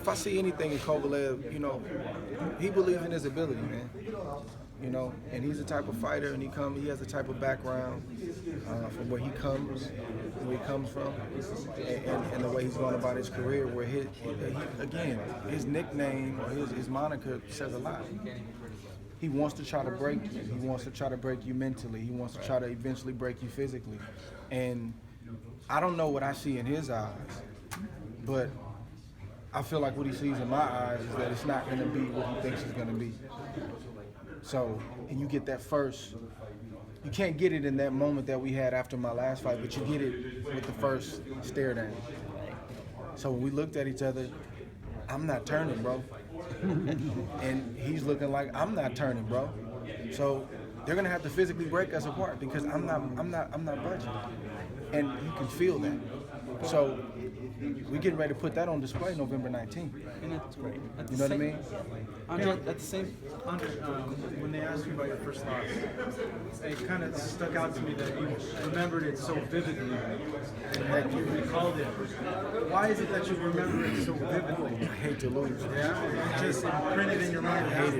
if I see anything in Kovalev, you know, he believes in his ability, man. You know, and he's the type of fighter, and he has the type of background from where he comes from, and the way he's going about his career, where his nickname or his moniker says a lot. He wants to try to break you. He wants to try to break you mentally. He wants to try to eventually break you physically. And I don't know what I see in his eyes, but I feel like what he sees in my eyes is that it's not going to be what he thinks it's going to be. So, and you get that first, you can't get it in that moment that we had after my last fight, but you get it with the first stare down. So when we looked at each other, I'm not turning, bro. And he's looking like I'm not turning, bro. So they're gonna have to physically break us apart because I'm not budging. And you can feel that. So we're getting ready to put that on display November 19th. And that's great. You know what I mean? Andre, at the same Andre, when they asked you about your first loss, it kind of stuck out to me that you remembered it so vividly, and that you recalled it. Why is it that you remember it so vividly? I hate to lose. Yeah, it just imprinted in your mind. I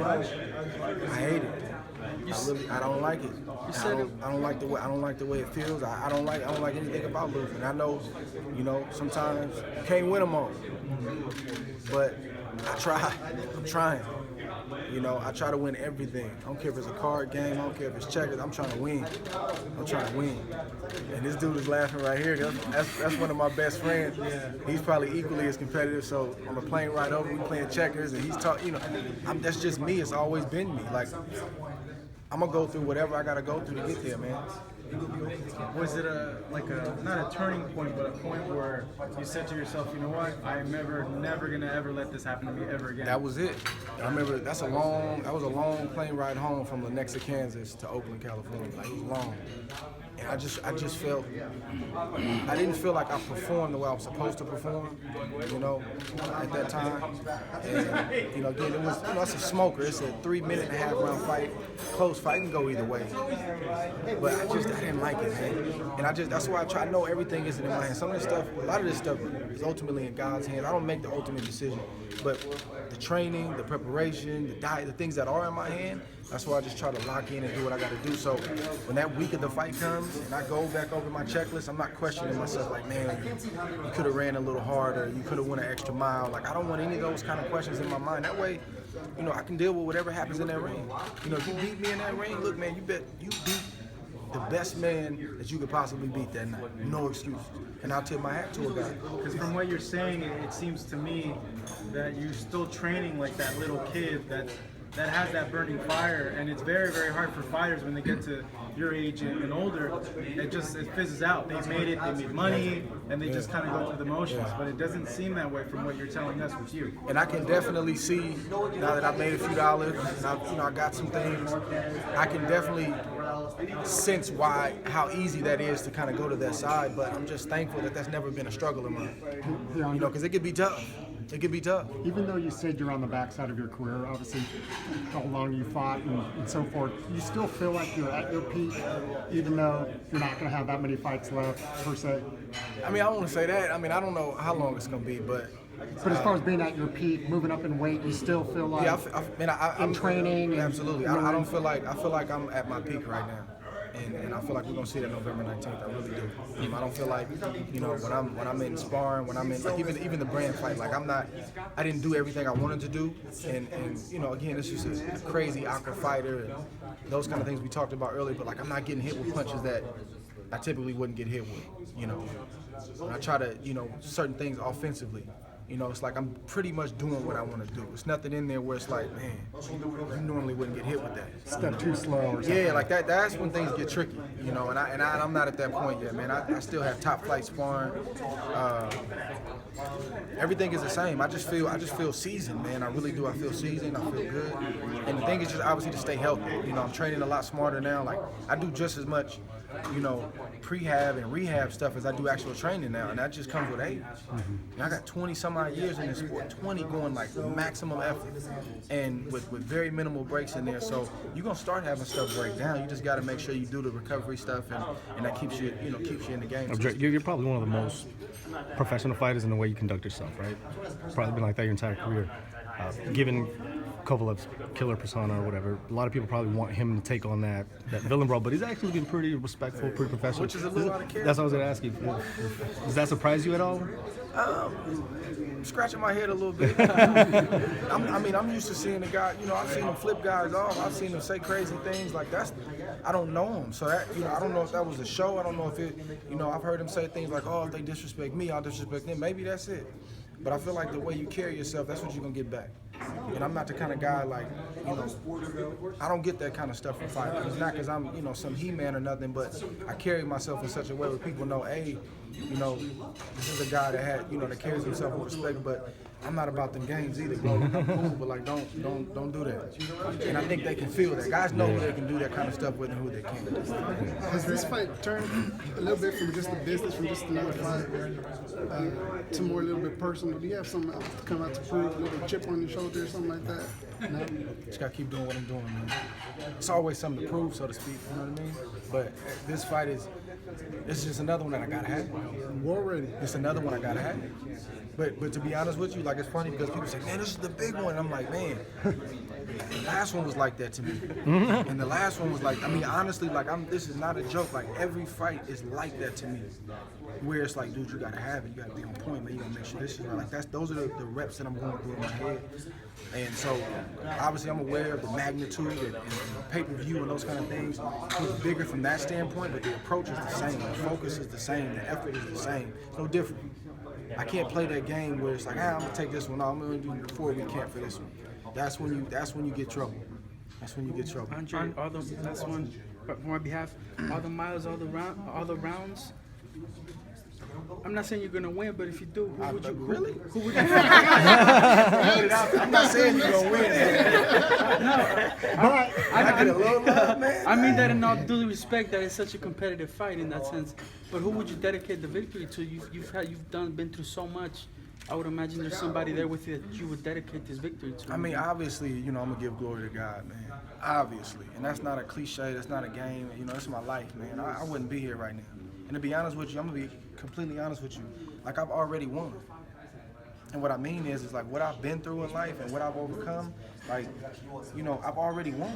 hate it. I don't like it. I don't like the way it feels. I don't like anything about losing. I know, you know, sometimes you can't win them all, but I try. I'm trying. You know, I try to win everything. I don't care if it's a card game. I don't care if it's checkers. I'm trying to win. I'm trying to win. And this dude is laughing right here. That's one of my best friends. He's probably equally as competitive. So on the plane ride over, we playing checkers, and he's talking. You know, that's just me. It's always been me. Like, I'm gonna go through whatever I gotta go through to get there, man. Was it not a turning point, but a point where you said to yourself, you know what, I'm never gonna ever let this happen to me ever again? That was it. I remember that was a long plane ride home from Lenexa, Kansas to Oakland, California. Like, it was long. And I just felt, I didn't feel like I performed the way I was supposed to perform, you know, at that time. And, you know, again, it was, you know, it's a smoker. It's a 3.5 round fight, close fight, can go either way. But I didn't like it, man. And that's why I know everything isn't in my hands. Some of this stuff, a lot of this stuff is ultimately in God's hands. I don't make the ultimate decision, but the training, the preparation, the diet, the things that are in my hand, that's why I just try to lock in and do what I got to do. So when that week of the fight comes and I go back over my checklist, I'm not questioning myself like, man, you could have ran a little harder, you could have went an extra mile. Like, I don't want any of those kind of questions in my mind. That way, you know, I can deal with whatever happens in that ring. You know, if you beat me in that ring, look, man, you beat the best man that you could possibly beat that night. No excuses. And I'll tip my hat to a guy. Because from what you're saying, it seems to me that you're still training like that little kid that has that burning fire, and it's very, very hard for fighters when they get to your age and older. It fizzes out. They made money, and they just kind of go through the motions. But it doesn't seem that way from what you're telling us with you. And I can definitely see, now that I've made a few dollars, and I got some things, I can definitely sense how easy that is to kind of go to that side. But I'm just thankful that that's never been a struggle of mine. You know, because it could be tough. It could be tough. Even though you said you're on the backside of your career, obviously how long you fought and so forth, you still feel like you're at your peak, even though you're not going to have that many fights left, per se? I mean, I don't want to say that. I mean, I don't know how long it's going to be, but as far as being at your peak, moving up in weight, you still feel like I'm training? Absolutely. I feel like I'm at my peak right now. And I feel like we're gonna see that November 19th. I really do. I don't feel like, you know, when I'm in sparring, when I'm in like even the brand fight, like I didn't do everything I wanted to do, and you know, again, it's just a crazy aqua fighter and those kind of things we talked about earlier. But like, I'm not getting hit with punches that I typically wouldn't get hit with, you know. And I try to, you know, certain things offensively. You know, it's like I'm pretty much doing what I want to do. It's nothing in there where it's like, man, you normally wouldn't get hit with that. Step too slow or something. Yeah, like that. That's when things get tricky, you know. And I'm not at that point yet, man. I still have top flight sparring. Everything is the same. I just feel seasoned, man. I really do. I feel seasoned. I feel good. And the thing is just obviously to stay healthy. You know, I'm training a lot smarter now. Like, I do just as much, you know, prehab and rehab stuff as I do actual training now, and that just comes with age. I got 20 some odd years in this sport, 20 going like maximum effort, and with very minimal breaks in there. So So you're gonna start having stuff break down. You just got to make sure you do the recovery stuff, and that keeps you, keeps you in the game. You're probably one of the most professional fighters in the way you conduct yourself, right? Probably been like that your entire career. Given Kovalev's killer persona or whatever, a lot of people probably want him to take on that villain role, but he's actually been pretty respectful, pretty professional. Which is a little out of character. That's what I was going to ask you. Does that surprise you at all? Scratching my head a little bit. I'm used to seeing the guy. I've seen him flip guys off. I've seen him say crazy things like that's. I don't know him, so that I don't know if that was a show. I don't know if it. I've heard him say things like, "Oh, if they disrespect me, I'll disrespect them." Maybe that's it. But I feel like the way you carry yourself, that's what you're gonna get back. And I'm not the kind of guy like, I don't get that kind of stuff from fighting. It's not because I'm, some He-Man or nothing, but I carry myself in such a way where people know, hey, this is a guy that that carries himself with respect. But I'm not about them games either, bro. I'm cool, but like, don't do that. And I think they can feel that. Guys know who they can do that kind of stuff with and who they can't. Has this fight turned a little bit from just a business, from just another fight, to more a little bit personal? Do you have something else to come out to prove, a little chip on your shoulder or something like that? No? Just gotta keep doing what I'm doing, man. It's always something to prove, so to speak. You know what I mean? But this fight it's just another one that I gotta have. War ready. It's another one I gotta have. But to be honest with you, like, it's funny because people say, man, this is the big one. And I'm like, man, the last one was like that to me. And the last one was like, honestly, like, this is not a joke. Like, every fight is like that to me. Where it's like, dude, you gotta have it. You gotta be on point, man. You gotta make sure this is right. Like, those are the reps that I'm going through in my head. And so, obviously, I'm aware of the magnitude and pay-per-view and those kind of things. It's bigger from that standpoint, but the approach is the same. The focus is the same. The effort is the same. It's no different. I can't play that game where it's like, I'm gonna take this one off. I'm gonna do the 4-week camp for this one. That's when you get trouble. That's when you get trouble. Andre, all those last one, for my behalf, all the miles, all the rounds. I'm not saying you're gonna win, but if you do, who would you? Really? Who would you? I'm not saying you're gonna win. I get a little love, man. I mean that in all due respect, that it's such a competitive fight in that sense. But who would you dedicate the victory to? You've been through so much. I would imagine there's somebody there with you that you would dedicate this victory to. Obviously, I'm gonna give glory to God, man. Obviously, and that's not a cliche. That's not a game. That's my life, man. I wouldn't be here right now. And to be honest with you, I'm gonna be completely honest with you. Like, I've already won. And what I mean is like what I've been through in life and what I've overcome. Like, I've already won.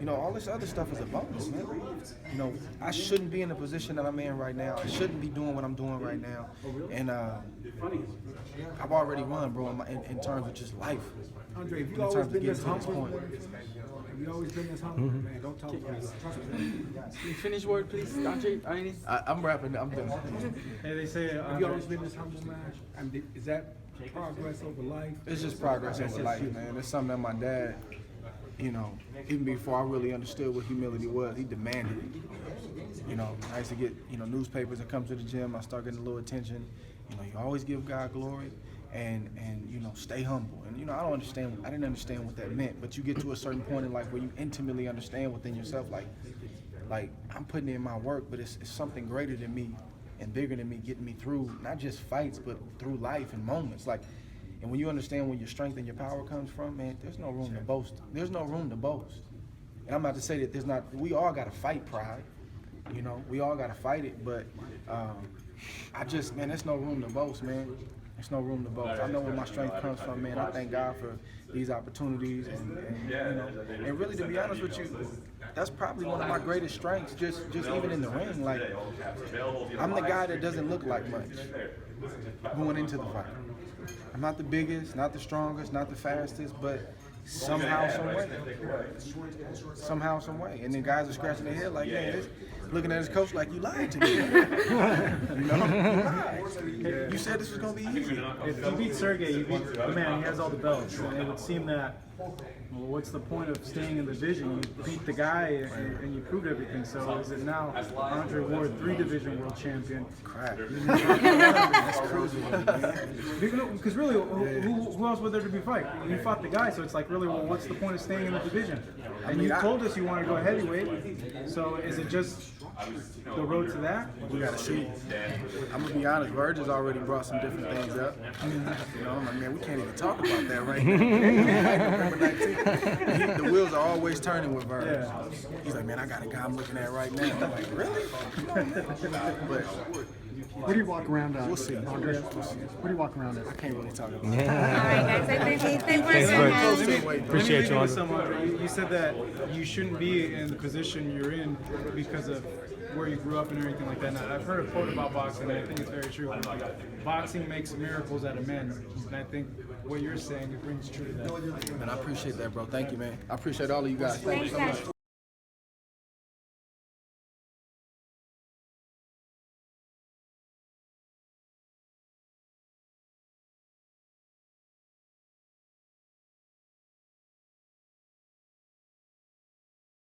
All this other stuff is a bonus, man. I shouldn't be in the position that I'm in right now. I shouldn't be doing what I'm doing right now. And I've already won, bro, in terms of just life. Andre, if you always been this humble, man, don't talk about it. Trust me. Can you finish word, please, Andre? I'm rapping. I'm done. Hey, they say, Have you always been this humble, man? Is that progress over life? It's just progress over life, man. It's something that my dad, even before I really understood what humility was, he demanded it. I used to get, newspapers that come to the gym. I start getting a little attention. You always give God glory and stay humble. And, I didn't understand what that meant, but you get to a certain point in life where you intimately understand within yourself, like I'm putting in my work, but it's something greater than me and bigger than me getting me through, not just fights, but through life and moments. And when you understand where your strength and your power comes from, man, there's no room to boast. There's no room to boast. And I'm not to say that we all got to fight pride. We all got to fight it, but there's no room to boast, man. There's no room to boast. I know where my strength comes from, man. I thank God for these opportunities, and really, to be honest with you, that's probably one of my greatest strengths, just even in the ring. Like, I'm the guy that doesn't look like much going into the fight. I'm not the biggest, not the strongest, not the fastest, but somehow, some way. And then guys are scratching their head like, yeah, looking at his coach like, you lied to me. You lied. You said this was going to be easy. if you beat Sergey, you beat the man. He has all the belts. And it would seem that, well, what's the point of staying in the division? You beat the guy and you proved everything. So is it now Andre Ward, 3-division world champion? Crap. That's crazy. Because really, who else would there to be fight? You fought the guy, so it's like, really, well, what's the point of staying in the division? And you told us you want to go heavyweight. So is it just the road to that? We gotta see. I'm gonna be honest, Verge has already brought some different things up. You know, I'm like, man, we can't even talk about that right now. November 19th. The wheels are always turning with Verge. Yeah. He's like, man, I got a guy I'm looking at right now. I'm like, really? Come on, man. But What do you walk around at? we'll see. Andre? What do you walk around at? I can't really talk about All right, guys. I appreciate Thanks, it. Bert. it. Appreciate Let me you, with Andre. you said that you shouldn't be in the position you're in because of where you grew up and everything like that. Now, I've heard a quote about boxing, and I think it's very true. Boxing makes miracles out of men, and I think what you're saying, it brings true to that. And I appreciate that, bro. Thank you, man. I appreciate all of you guys. Thank you so much.